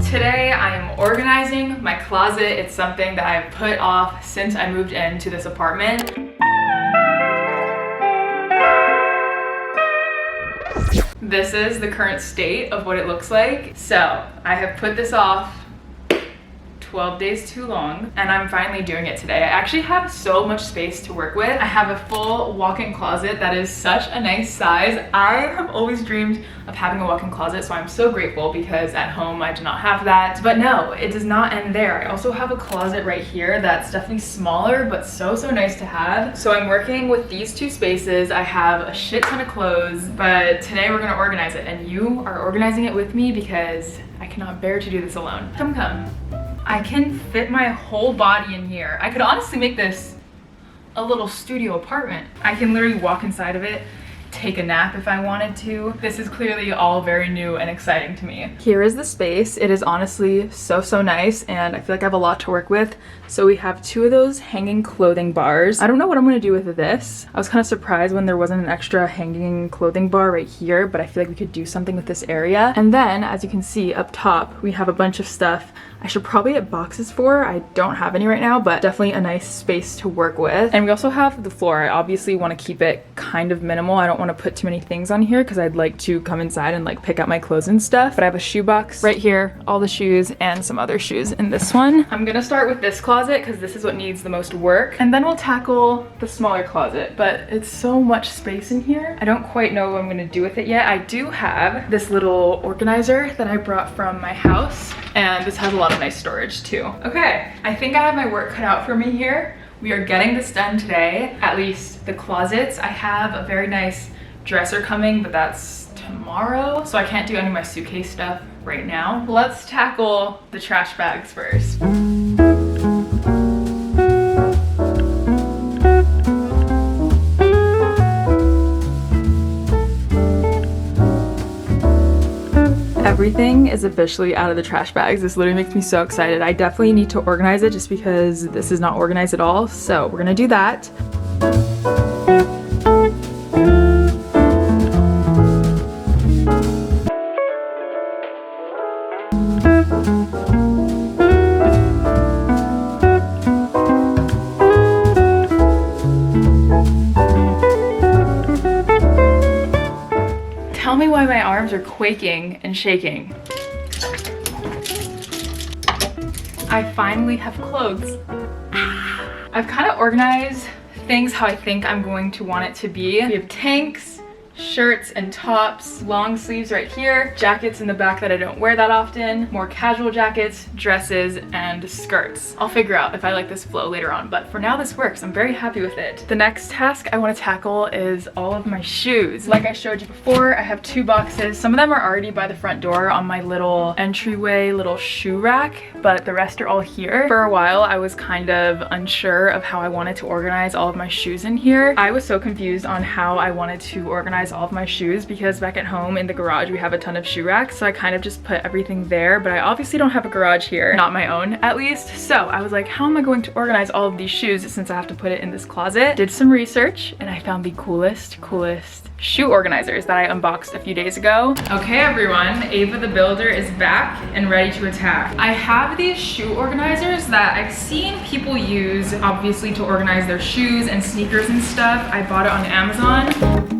Today I am organizing my closet. It's something that I've put off since I moved into this apartment. This is the current state of what it looks like. So I have put this off 12 days too long, and I'm finally doing it today. I actually have so much space to work with. I have a full walk-in closet that is such a nice size. I have always dreamed of having a walk-in closet, so I'm so grateful because at home I do not have that. But no, it does not end there. I also have a closet right here that's definitely smaller, but so nice to have. So I'm working with these two spaces. I have a shit ton of clothes, but today we're gonna organize it, and you are organizing it with me because I cannot bear to do this alone. Come. I can fit my whole body in here. I could honestly make this a little studio apartment. I can literally walk inside of it, take a nap if I wanted to. This is clearly all very new and exciting to me. Here is the space. It is honestly so nice, and I feel like I have a lot to work with. So we have two of those hanging clothing bars. I don't know what I'm gonna do with this. I was kind of surprised when there wasn't an extra hanging clothing bar right here, but I feel like we could do something with this area. And then, as you can see up top, we have a bunch of stuff I should probably get boxes for. I don't have any right now, but definitely a nice space to work with. And we also have the floor. I obviously want to keep it kind of minimal. I don't want to put too many things on here because I'd like to come inside and like pick out my clothes and stuff. But I have a shoe box right here, all the shoes and some other shoes in this one. I'm gonna start with this closet because this is what needs the most work. And then we'll tackle the smaller closet, but it's so much space in here. I don't quite know what I'm gonna do with it yet. I do have this little organizer that I brought from my house, and this has a lot of nice storage too. Okay, I think I have my work cut out for me here. We are getting this done today, at least the closets. I have a very nice dresser coming, but that's tomorrow, so I can't do any of my suitcase stuff right now. Let's tackle the trash bags first. Everything is officially out of the trash bags. This literally makes me so excited. I definitely need to organize it just because this is not organized at all. So we're gonna do that. Tell me why my arms are quaking and shaking. I finally have clothes. I've kind of organized things how I think I'm going to want it to be. We have tanks, shirts and tops, long sleeves right here, jackets in the back that I don't wear that often, more casual jackets, dresses, and skirts. I'll figure out if I like this flow later on, but for now this works. I'm very happy with it. The next task I want to tackle is all of my shoes. Like I showed you before, I have two boxes. Some of them are already by the front door on my little entryway, little shoe rack, but the rest are all here. For a while, I was kind of unsure of how I wanted to organize all of my shoes in here. I was so confused on how I wanted to organize all of my shoes because back at home in the garage we have a ton of shoe racks, so I kind of just put everything there, but I obviously don't have a garage here, not my own at least. So I was like, how am I going to organize all of these shoes since I have to put it in this closet? Did some research and I found the coolest shoe organizers that I unboxed a few days ago. Okay everyone, Ava the Builder is back and ready to attack. I have these shoe organizers that I've seen people use obviously to organize their shoes and sneakers and stuff. I bought it on Amazon.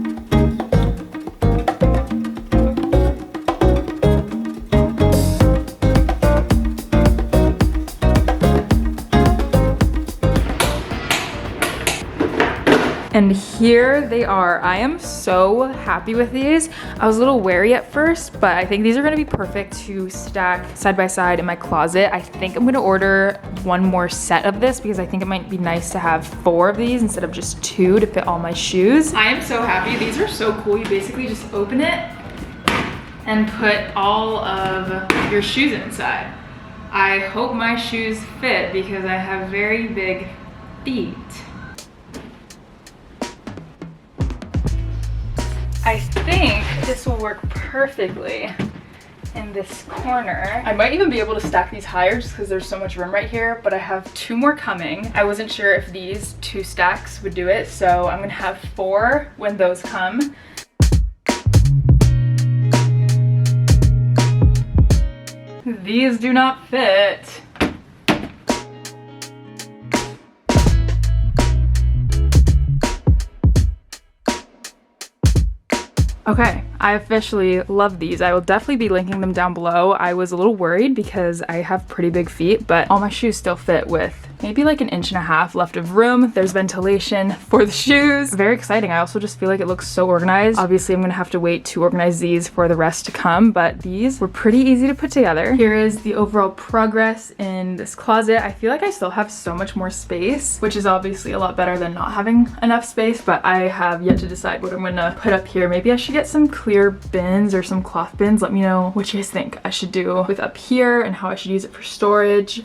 And here they are. I am so happy with these. I was a little wary at first, but I think these are gonna be perfect to stack side by side in my closet. I think I'm gonna order one more set of this because I think it might be nice to have 4 of these instead of just 2 to fit all my shoes. I am so happy. These are so cool. You basically just open it and put all of your shoes inside. I hope my shoes fit because I have very big feet. I think this will work perfectly in this corner. I might even be able to stack these higher just because there's so much room right here, but I have 2 more coming. I wasn't sure if these 2 stacks would do it, so I'm gonna have 4 when those come. these do not fit. Okay, I officially love these. I will definitely be linking them down below. I was a little worried because I have pretty big feet, but all my shoes still fit with maybe like 1.5 inches left of room. There's ventilation for the shoes. Very exciting. I also just feel like it looks so organized. Obviously, I'm gonna have to wait to organize these for the rest to come, but these were pretty easy to put together. Here is the overall progress in this closet. I feel like I still have so much more space, which is obviously a lot better than not having enough space, but I have yet to decide what I'm gonna put up here. Maybe I should get some clear bins or some cloth bins. Let me know what you guys think I should do with up here and how I should use it for storage.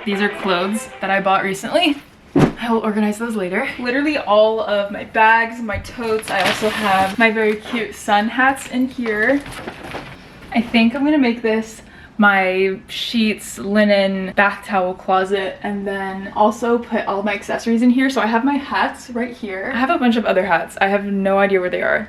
These are clothes that I bought recently. I will organize those later. Literally all of my bags, my totes. I also have my very cute sun hats in here. I think I'm gonna make this my sheets, linen, bath towel closet, and then also put all my accessories in here. So I have my hats right here. I have a bunch of other hats. I have no idea where they are.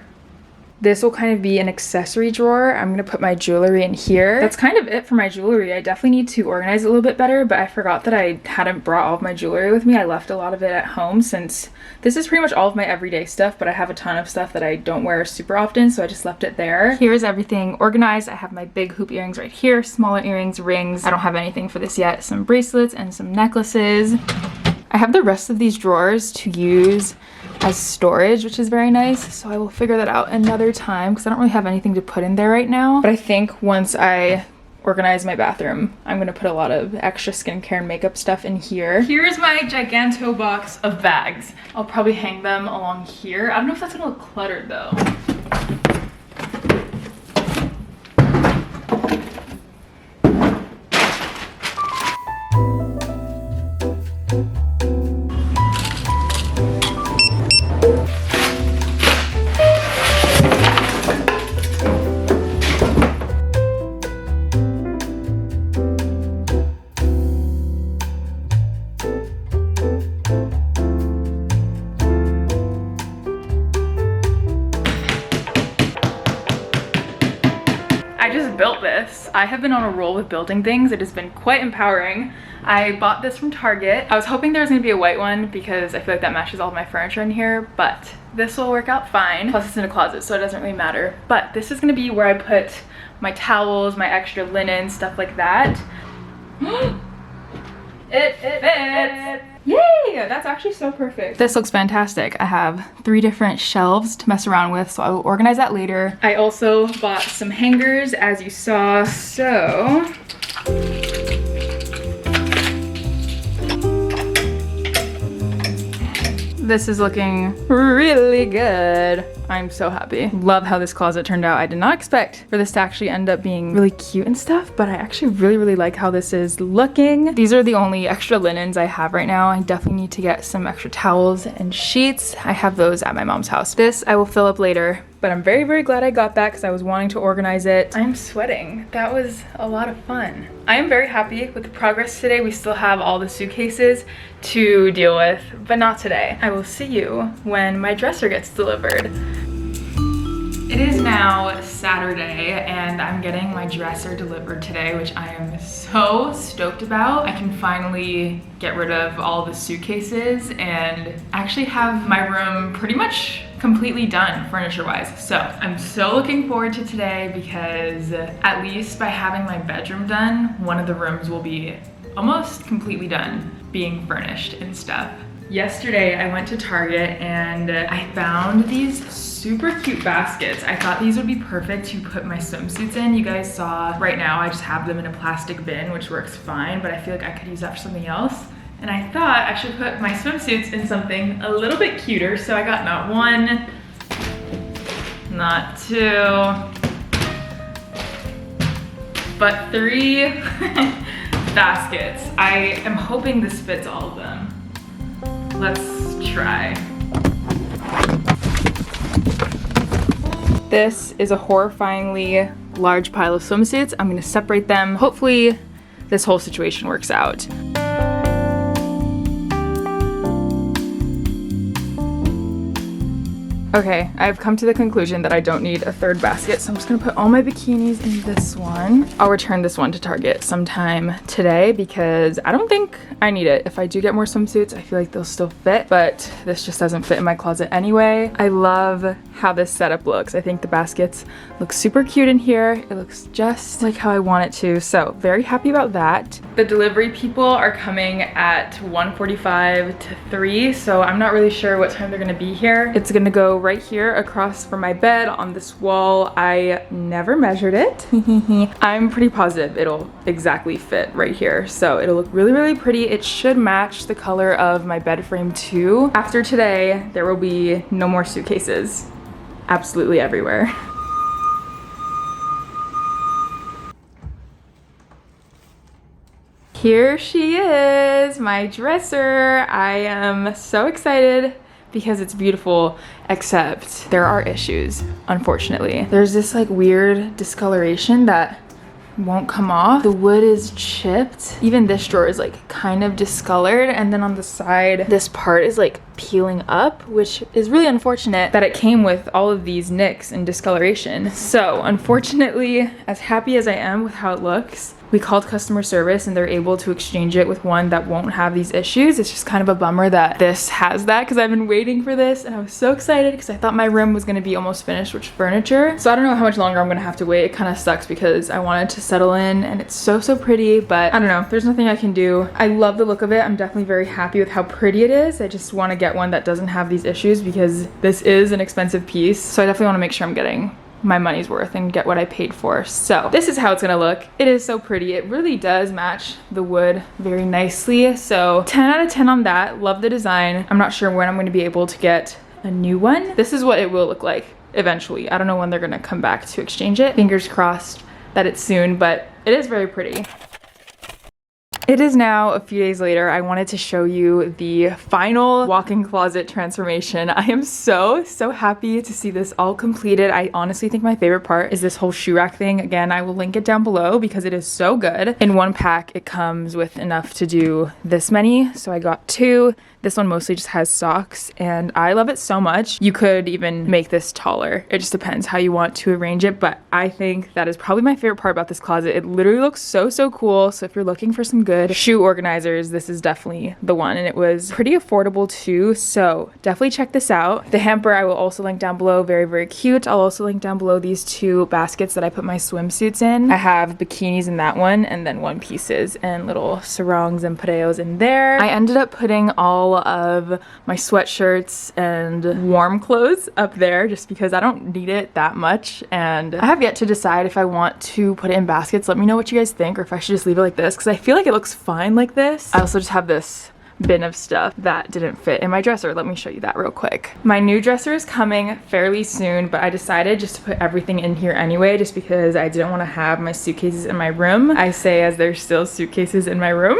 This will kind of be an accessory drawer. I'm gonna put my jewelry in here. That's kind of it for my jewelry. I definitely need to organize it a little bit better, but I forgot that I hadn't brought all of my jewelry with me. I left a lot of it at home since this is pretty much all of my everyday stuff, but I have a ton of stuff that I don't wear super often, so I just left it there. Here's everything organized. I have my big hoop earrings right here, smaller earrings, rings. I don't have anything for this yet. Some bracelets and some necklaces. I have the rest of these drawers to use as storage, which is very nice, so I will figure that out another time because I don't really have anything to put in there right now. But I think once I organize my bathroom, I'm gonna put a lot of extra skincare and makeup stuff in here. Here's my giganto box of bags. I'll probably hang them along here. I don't know if that's gonna look cluttered though. Built this. I have been on a roll with building things. It has been quite empowering. I bought this from Target. I was hoping there was gonna be a white one because I feel like that matches all of my furniture in here, but this will work out fine. Plus it's in a closet, so it doesn't really matter. But this is gonna be where I put my towels, my extra linen, stuff like that. It fits! Yay! That's actually so perfect. This looks fantastic. I have 3 different shelves to mess around with, so I will organize that later. I also bought some hangers, as you saw, so... This is looking really good. I'm so happy. Love how this closet turned out. I did not expect for this to actually end up being really cute and stuff, but I actually really like how this is looking. These are the only extra linens I have right now. I definitely need to get some extra towels and sheets. I have those at my mom's house. This I will fill up later, but I'm very glad I got that because I was wanting to organize it. I'm sweating. That was a lot of fun. I am very happy with the progress today. We still have all the suitcases to deal with, but not today. I will see you when my dresser gets delivered. It is now Saturday and I'm getting my dresser delivered today, which I am so stoked about. I can finally get rid of all the suitcases and actually have my room pretty much completely done furniture-wise. So I'm so looking forward to today because at least by having my bedroom done, one of the rooms will be almost completely done being furnished and stuff. Yesterday I went to Target and I found these super cute baskets. I thought these would be perfect to put my swimsuits in. You guys saw right now I just have them in a plastic bin, which works fine, but I feel like I could use that for something else. And I thought I should put my swimsuits in something a little bit cuter. So I got not 1, not 2, but 3 baskets. I am hoping this fits all of them. Let's try. This is a horrifyingly large pile of swimsuits. I'm gonna separate them. Hopefully this whole situation works out. Okay, I've come to the conclusion that I don't need a third basket, so I'm just gonna put all my bikinis in this one. I'll return this one to Target sometime today because I don't think I need it. If I do get more swimsuits, I feel like they'll still fit, but this just doesn't fit in my closet anyway. I love how this setup looks. I think the baskets look super cute in here. It looks just like how I want it to, so very happy about that. The delivery people are coming at 1:45 to 3, so I'm not really sure what time they're gonna be here. It's gonna go right here across from my bed on this wall. I never measured it. I'm pretty positive it'll exactly fit right here, so it'll look really, really pretty. It should match the color of my bed frame too. After today, there will be no more suitcases absolutely everywhere. Here she is, my dresser. I am so excited because it's beautiful, except there are issues, unfortunately. There's this like weird discoloration that won't come off. The wood is chipped. Even this drawer is like kind of discolored, and then on the side, this part is like peeling up, which is really unfortunate that it came with all of these nicks and discoloration. So unfortunately, as happy as I am with how it looks, we called customer service and they're able to exchange it with one that won't have these issues. It's just kind of a bummer that this has that because I've been waiting for this and I was so excited because I thought my room was gonna be almost finished with furniture. So I don't know how much longer I'm gonna have to wait. It kind of sucks because I wanted to settle in and it's so, so pretty, but I don't know, there's nothing I can do. I love the look of it. I'm definitely very happy with how pretty it is. I just wanna get one that doesn't have these issues because this is an expensive piece. So I definitely wanna make sure I'm getting my money's worth and get what I paid for. So this is how it's gonna look. It is so pretty. It really does match the wood very nicely. So 10 out of 10 on that. Love the design. I'm not sure when I'm gonna be able to get a new one. This is what it will look like eventually. I don't know when they're gonna come back to exchange it. Fingers crossed that it's soon, but it is very pretty. It is now a few days later. I wanted to show you the final walk-in closet transformation. I am so, so happy to see this all completed. I honestly think my favorite part is this whole shoe rack thing. Again, I will link it down below because it is so good. In one pack, it comes with enough to do this many. So I got 2. This one mostly just has socks and I love it so much. You could even make this taller. It just depends how you want to arrange it, but I think that is probably my favorite part about this closet. It literally looks so, so cool. So if you're looking for some good shoe organizers, this is definitely the one, and it was pretty affordable too. So definitely check this out. The hamper I will also link down below. Very, very cute. I'll also link down below these 2 baskets that I put my swimsuits in. I have bikinis in that one and then one pieces and little sarongs and pareos in there. I ended up putting all of my sweatshirts and warm clothes up there just because I don't need it that much, and I have yet to decide if I want to put it in baskets. Let me know what you guys think, or if I should just leave it like this because I feel like it looks fine like this. I also just have this bin of stuff that didn't fit in my dresser. Let me show you that real quick. My new dresser is coming fairly soon, but I decided just to put everything in here anyway, just because I didn't want to have my suitcases in my room. I say as there's still suitcases in my room.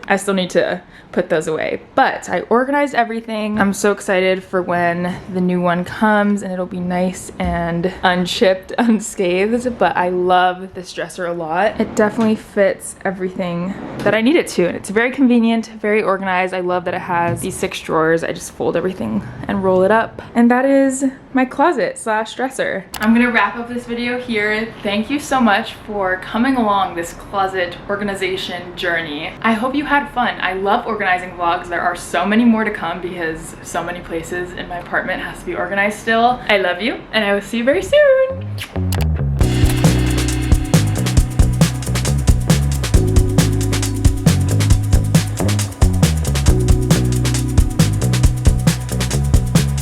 I still need to put those away, but I organized everything. I'm so excited for when the new one comes and it'll be nice and unchipped, unscathed, but I love this dresser a lot. It definitely fits everything that I need it to, and it's very convenient, very organized. I love that it has these 6 drawers. I just fold everything and roll it up, and that is my closet slash dresser. I'm gonna wrap up this video here. Thank you so much for coming along this closet organization journey. I hope you had fun. I love organizing vlogs. There are so many more to come because so many places in my apartment has to be organized still. I love you, and I will see you very soon.